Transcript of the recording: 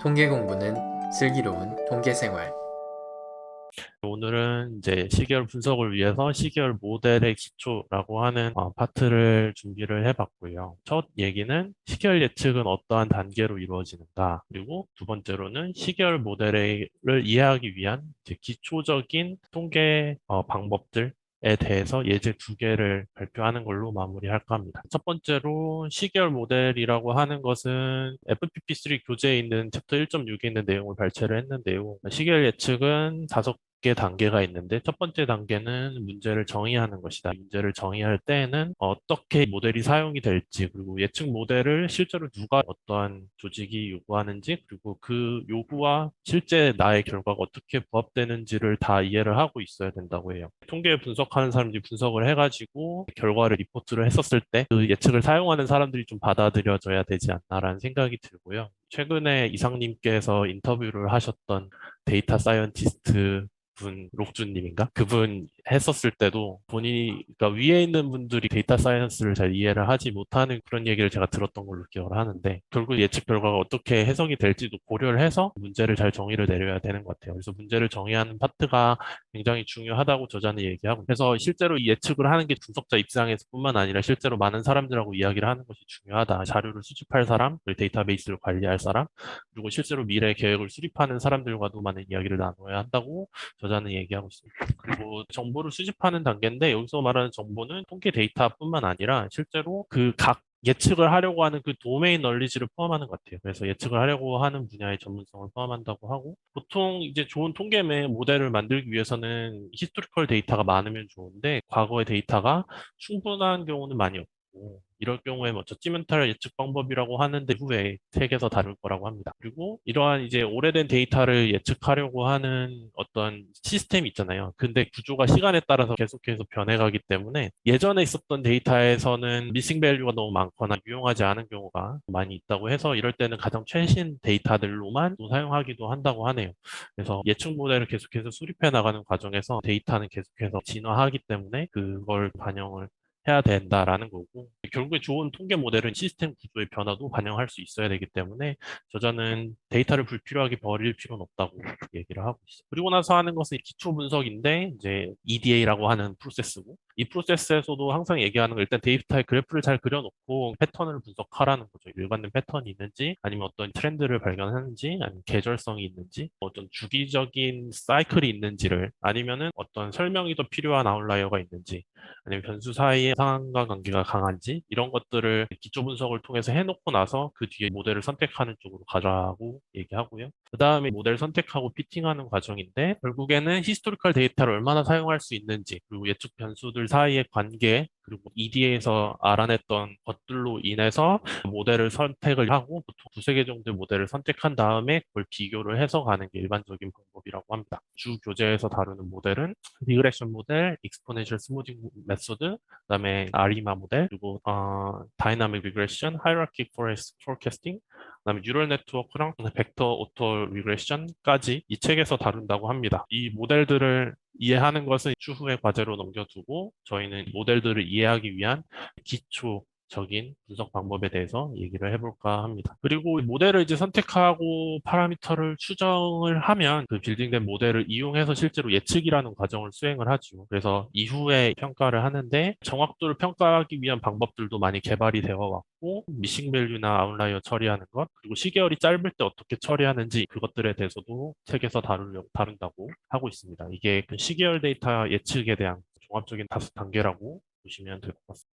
통계 공부는 슬기로운 통계 생활. 오늘은 이제 시계열 분석을 위해서 시계열 모델의 기초라고 하는 파트를 준비를 해봤고요. 첫 얘기는 시계열 예측은 어떠한 단계로 이루어지는가, 그리고 두 번째로는 시계열 모델을 이해하기 위한 이제 기초적인 통계 방법들 에 대해서 예제 두 개를 발표하는 걸로 마무리할까 합니다. 첫 번째로 시계열 모델이라고 하는 것은 FPP3 교재에 있는 챕터 1.6에 있는 내용을 발췌를 했는데요. 시계열 예측은 다섯 개 단계가 있는데 첫 번째 단계는 문제를 정의하는 것이다. 문제를 정의할 때에는 어떻게 모델이 사용이 될지, 그리고 예측 모델을 실제로 누가 어떠한 조직이 요구하는지, 그리고 그 요구와 실제 나의 결과가 어떻게 부합되는지를 다 이해를 하고 있어야 된다고 해요. 통계 분석하는 사람들이 분석을 해가지고 결과를 리포트를 했었을 때 그 예측을 사용하는 사람들이 좀 받아들여져야 되지 않나라는 생각이 들고요. 최근에 이상님께서 인터뷰를 하셨던 데이터 사이언티스트 분, 록주님인가? 그분 했었을 때도 본인이, 그러니까 위에 있는 분들이 데이터 사이언스를 잘 이해를 하지 못하는 그런 얘기를 제가 들었던 걸로 기억을 하는데, 결국 예측 결과가 어떻게 해석이 될지도 고려를 해서 문제를 잘 정의를 내려야 되는 것 같아요. 그래서 문제를 정의하는 파트가 굉장히 중요하다고 저자는 얘기하고, 그래서 실제로 이 예측을 하는 게 분석자 입장에서뿐만 아니라 실제로 많은 사람들하고 이야기를 하는 것이 중요하다. 자료를 수집할 사람, 그리고 데이터베이스를 관리할 사람, 그리고 실제로 미래 계획을 수립하는 사람들과도 많은 이야기를 나눠야 한다고 저자는 얘기하고 있습니다. 그리고 정보를 수집하는 단계인데, 여기서 말하는 정보는 통계 데이터뿐만 아니라 실제로 그 각 예측을 하려고 하는 그 도메인 널리지를 포함하는 것 같아요. 그래서 예측을 하려고 하는 분야의 전문성을 포함한다고 하고, 보통 이제 좋은 통계 모델을 만들기 위해서는 히스토리컬 데이터가 많으면 좋은데, 과거의 데이터가 충분한 경우는 많이 없고, 이럴 경우에 뭐 저지멘탈 예측 방법이라고 하는데 후에 책에서 다룰 거라고 합니다. 그리고 이러한 이제 오래된 데이터를 예측하려고 하는 어떤 시스템이 있잖아요. 근데 구조가 시간에 따라서 계속해서 변해가기 때문에 예전에 있었던 데이터에서는 미싱 밸류가 너무 많거나 유용하지 않은 경우가 많이 있다고 해서 이럴 때는 가장 최신 데이터들로만 또 사용하기도 한다고 하네요. 그래서 예측 모델을 계속해서 수립해 나가는 과정에서 데이터는 계속해서 진화하기 때문에 그걸 반영을 해야 된다라는 거고, 결국에 좋은 통계 모델은 시스템 구조의 변화도 반영할 수 있어야 되기 때문에 저자는 데이터를 불필요하게 버릴 필요는 없다고 얘기를 하고 있어요. 그리고 나서 하는 것은 기초 분석인데, 이제 EDA라고 하는 프로세스고, 이 프로세스에서도 항상 얘기하는 건 일단 데이터의 그래프를 잘 그려놓고 패턴을 분석하라는 거죠. 일관된 패턴이 있는지, 아니면 어떤 트렌드를 발견하는지, 아니면 계절성이 있는지, 어떤 주기적인 사이클이 있는지를, 아니면은 어떤 설명이 더 필요한 아웃라이어가 있는지, 아니면 변수 사이에 상관과 관계가 강한지, 이런 것들을 기초 분석을 통해서 해놓고 나서 그 뒤에 모델을 선택하는 쪽으로 가자고 얘기하고요. 그 다음에 모델 선택하고 피팅하는 과정인데, 결국에는 히스토리컬 데이터를 얼마나 사용할 수 있는지, 그리고 예측 변수들 사이의 관계, 그리고 EDA에서 알아냈던 것들로 인해서 모델을 선택을 하고, 보통 두세 개 정도의 모델을 선택한 다음에 그걸 비교를 해서 가는 게 일반적인 방법이라고 합니다. 주 교재에서 다루는 모델은 리그레션 모델, 익스포넨셜 스무딩 메소드, 그다음에 아리마 모델, 그리고 다이나믹 리그레션, 하이라키 포레스트 포캐스팅, 그다음에 뉴럴 네트워크랑 벡터 오토 리그레션까지 이 책에서 다룬다고 합니다. 이 모델들을 이해하는 것은 추후의 과제로 넘겨두고, 저희는 모델들을 이해하기 위한 기초적인 분석 방법에 대해서 얘기를 해볼까 합니다. 그리고 이 모델을 이제 선택하고 파라미터를 추정을 하면 그 빌딩된 모델을 이용해서 실제로 예측이라는 과정을 수행을 하죠. 그래서 이후에 평가를 하는데, 정확도를 평가하기 위한 방법들도 많이 개발이 되어 왔고, 미싱 밸류나 아웃라이어 처리하는 것, 그리고 시계열이 짧을 때 어떻게 처리하는지, 그것들에 대해서도 책에서 다룬다고 하고 있습니다. 이게 그 시계열 데이터 예측에 대한 종합적인 다섯 단계라고 보시면 될 것 같습니다.